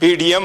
PDM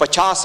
50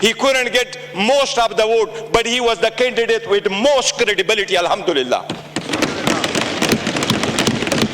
he couldn't get most of the vote, but he was the candidate with most credibility, alhamdulillah।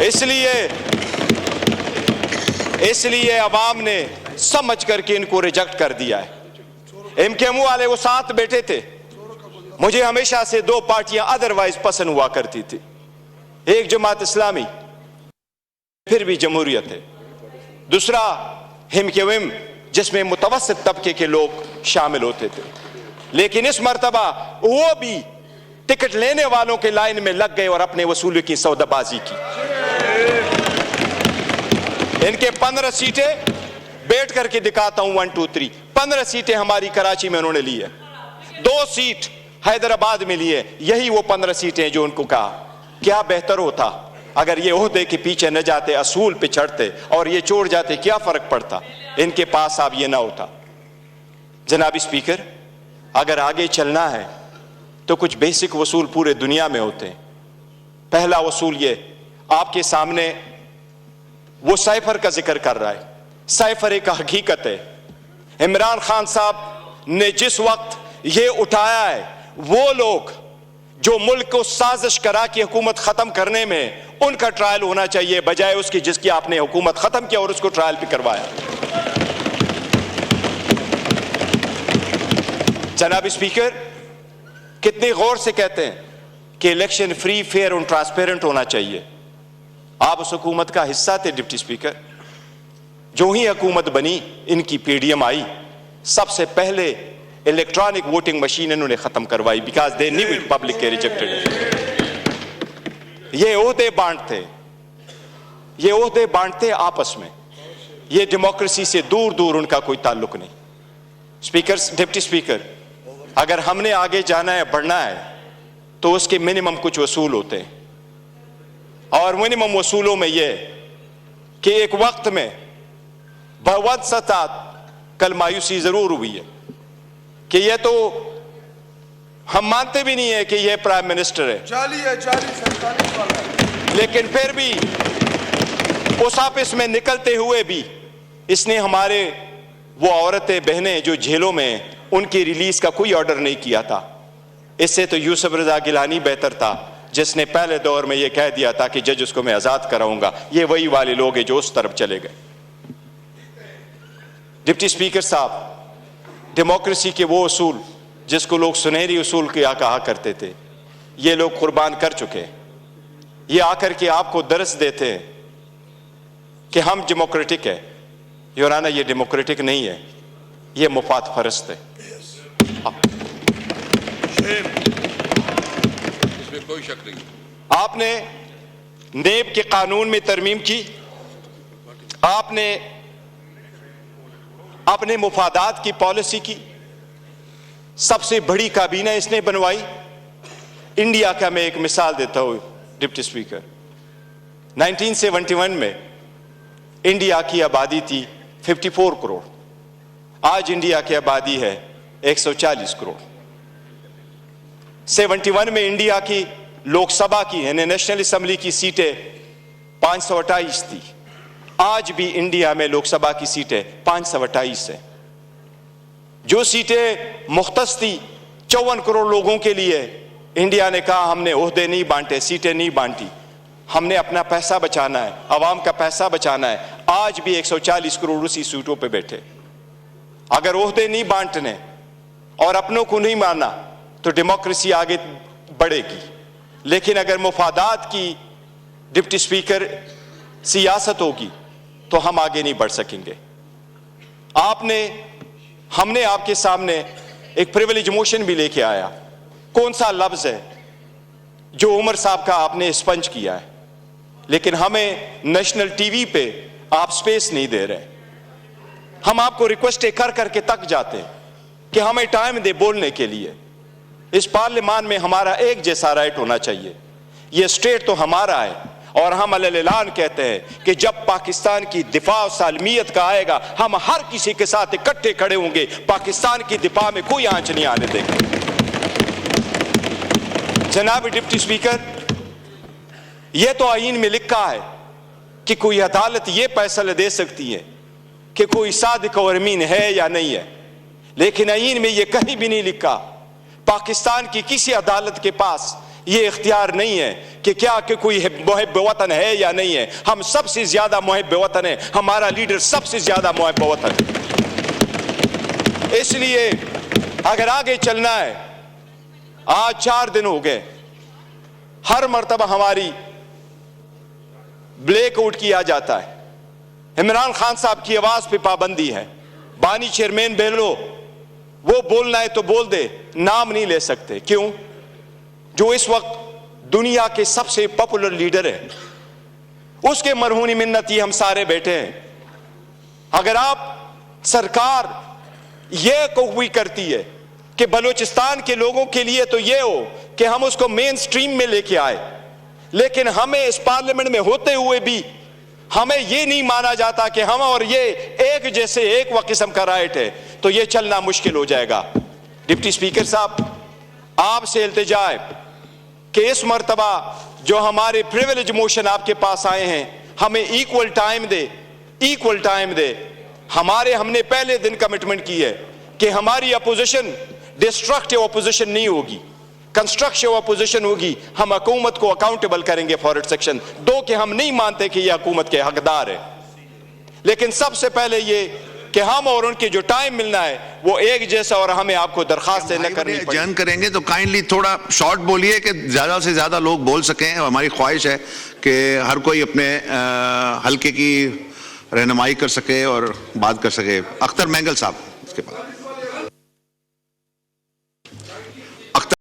اس لیے عوام نے سمجھ کر کے ان کو ریجیکٹ کر دیا ہے. ایم کیو ایم والے وہ ساتھ بیٹھے تھے. مجھے ہمیشہ سے دو پارٹیاں ادروائز پسند ہوا کرتی تھی, ایک جماعت اسلامی پھر بھی جمہوریت ہے, دوسرا ایم کیو ایم جس میں متوسط طبقے کے لوگ شامل ہوتے تھے. لیکن اس مرتبہ وہ بھی ٹکٹ لینے والوں کے لائن میں لگ گئے اور اپنے وصولی کی سودا بازی کی. ان کے 15 سیٹیں بیٹھ کر کے دکھاتا ہوں 1 2 3. 15 سیٹیں ہماری کراچی میں انہوں نے لی ہے, 2 سیٹ حیدرآباد میں لی ہے. یہی وہ 15 سیٹیں جو ان کو کہا کیا بہتر ہوتا اگر یہ عہدے کے پیچھے نہ جاتے, اصول پہ چڑھتے اور یہ چھوڑ جاتے, کیا فرق پڑتا. ان کے پاس اب یہ نہ ہوتا. جناب اسپیکر, اگر آگے چلنا ہے تو کچھ بیسک اصول پورے دنیا میں ہوتے ہیں. پہلا اصول یہ, آپ کے سامنے وہ سائفر کا ذکر کر رہا ہے. سائفر ایک حقیقت ہے. عمران خان صاحب نے جس وقت یہ اٹھایا ہے, وہ لوگ جو ملک کو سازش کرا کے حکومت ختم کرنے میں, ان کا ٹرائل ہونا چاہیے بجائے اس کی جس کی آپ نے حکومت ختم کیا اور اس کو ٹرائل پہ کروایا. جناب اسپیکر, کتنے غور سے کہتے ہیں کہ الیکشن فری, فیئر اور ٹرانسپیرنٹ ہونا چاہیے. آپ اس حکومت کا حصہ تھے ڈپٹی اسپیکر. جو ہی حکومت بنی, ان کی پی ڈی ایم آئی, سب سے پہلے الیکٹرانک ووٹنگ مشین انہوں نے ختم کروائی, because they knew it public کے ریجیکٹڈ. یہ عہدے بانٹتے, یہ عہدے بانٹتے آپس میں, یہ ڈیموکریسی سے دور دور ان کا کوئی تعلق نہیں. اسپیکر, ڈپٹی اسپیکر, اگر ہم نے آگے جانا ہے, بڑھنا ہے, تو اس کے منیمم کچھ اصول ہوتے ہیں. اور منیمم اصولوں میں یہ کہ ایک وقت میں بہت سطح کل مایوسی ضرور ہوئی ہے کہ یہ تو ہم مانتے بھی نہیں ہیں کہ یہ پرائم منسٹر ہے, لیکن پھر بھی اس آفس میں نکلتے ہوئے بھی اس نے ہمارے وہ عورتیں بہنیں جو جیلوں میں, ان کی ریلیز کا کوئی آرڈر نہیں کیا تھا. اس سے تو یوسف رضا گیلانی بہتر تھا, جس نے پہلے دور میں یہ کہہ دیا تھا کہ جج اس کو میں آزاد کراؤں گا. یہ وہی والے لوگ ہیں جو اس طرف چلے گئے. ڈپٹی اسپیکر صاحب, ڈیموکریسی کے وہ اصول جس کو لوگ سنہری اصول کیا کہا کرتے تھے, یہ لوگ قربان کر چکے. یہ آ کر کے آپ کو درس دیتے ہیں کہ ہم ڈیموکریٹک ہے. یورانا, یہ ڈیموکریٹک نہیں ہے, یہ مفاد پرست ہے. اس میں کوئی شک نہیں. آپ نے نیب کے قانون میں ترمیم کی, آپ نے اپنے مفادات کی پالیسی کی, سب سے بڑی کابینہ اس نے بنوائی. انڈیا کا میں ایک مثال دیتا ہوں ڈپٹی اسپیکر. 1971 میں انڈیا کی آبادی تھی 54 کروڑ, آج انڈیا کی آبادی ہے 140 کروڑ. 71 میں انڈیا کی لوک سبھا کی یعنی نیشنل اسمبلی کی سیٹیں 528 تھی. آج بھی انڈیا میں لوک سبھا کی سیٹیں 528 ہیں. جو سیٹیں مختص تھی 54 کروڑ لوگوں کے لیے, انڈیا نے کہا ہم نے عہدے نہیں بانٹے, سیٹیں نہیں بانٹی, ہم نے اپنا پیسہ بچانا ہے, عوام کا پیسہ بچانا ہے. آج بھی 140 کروڑ اسی سیٹوں پہ بیٹھے. اگر عہدے نہیں بانٹنے اور اپنوں کو نہیں ماننا تو ڈیموکریسی آگے بڑھے گی. لیکن اگر مفادات کی ڈپٹی اسپیکر سیاست ہوگی تو ہم آگے نہیں بڑھ سکیں گے. ہم نے آپ کے سامنے ایک پریویلیج موشن بھی لے کے آیا. کون سا لفظ ہے جو عمر صاحب کا آپ نے اسپنج کیا ہے, لیکن ہمیں نیشنل ٹی وی پہ آپ سپیس نہیں دے رہے. ہم آپ کو ریکویسٹ کر کر کے تک جاتے کہ ہمیں ٹائم دے بولنے کے لیے. اس پارلیمان میں ہمارا ایک جیسا رائٹ ہونا چاہیے. یہ اسٹیٹ تو ہمارا ہے اور ہم علیہ اعلان کہتے ہیں کہ جب پاکستان کی دفاع و سالمیت کا آئے گا, ہم ہر کسی کے ساتھ اکٹھے کھڑے ہوں گے. پاکستان کی دفاع میں کوئی آنچ نہیں آنے دیں گے. جناب ڈپٹی اسپیکر, یہ تو آئین میں لکھا ہے کہ کوئی عدالت یہ فیصلہ دے سکتی ہے کہ کوئی صادق و امین ہے یا نہیں ہے, لیکن آئین میں یہ کہیں بھی نہیں لکھا پاکستان کی کسی عدالت کے پاس یہ اختیار نہیں ہے کہ کیا کہ کوئی محب وطن ہے یا نہیں ہے. ہم سب سے زیادہ محب وطن ہیں, ہمارا لیڈر سب سے زیادہ محب وطن ہے. اس لیے اگر آگے چلنا ہے, آج 4 دن ہو گئے, ہر مرتبہ ہماری بلیک آؤٹ کیا جاتا ہے. عمران خان صاحب کی آواز پہ پابندی ہے. بانی چیئرمین بہلو, وہ بولنا ہے تو بول دے, نام نہیں لے سکتے. کیوں؟ جو اس وقت دنیا کے سب سے پاپولر لیڈر ہے, اس کے مرہونی منتی ہم سارے بیٹھے ہیں. اگر آپ سرکار یہ کوئی کرتی ہے کہ بلوچستان کے لوگوں کے لیے تو یہ ہو کہ ہم اس کو مین سٹریم میں لے کے آئے, لیکن ہمیں اس پارلیمنٹ میں ہوتے ہوئے بھی ہمیں یہ نہیں مانا جاتا کہ ہم اور یہ ایک جیسے ایک قسم کا رائٹ ہے, تو یہ چلنا مشکل ہو جائے گا. ڈپٹی اسپیکر صاحب, آپ سے التجا ہے کہ اس مرتبہ جو ہمارے پریویلیج موشن آپ کے پاس آئے ہیں, ہمیں ایکول ٹائم دے. ہم نے پہلے دن کمٹمنٹ کی ہے کہ ہماری اپوزیشن ڈسٹرکٹیو اپوزیشن نہیں ہوگی, کنسٹرکٹیو اپوزیشن ہوگی. ہم حکومت کو اکاؤنٹیبل کریں گے فار سیکشن 2 کہ ہم نہیں مانتے کہ یہ حکومت کے حقدار ہے. لیکن سب سے پہلے یہ کہ ہم اور ان کے جو ٹائم ملنا ہے وہ ایک جیسا, اور ہمیں آپ کو درخواست نہ کرنی پڑے. جان کریں گے تو کائنڈلی تھوڑا شارٹ بولیے کہ زیادہ سے زیادہ لوگ بول سکیں. ہماری خواہش ہے کہ ہر کوئی اپنے حلقے کی رہنمائی کر سکے اور بات کر سکے. اختر مینگل صاحب اس کے بعد.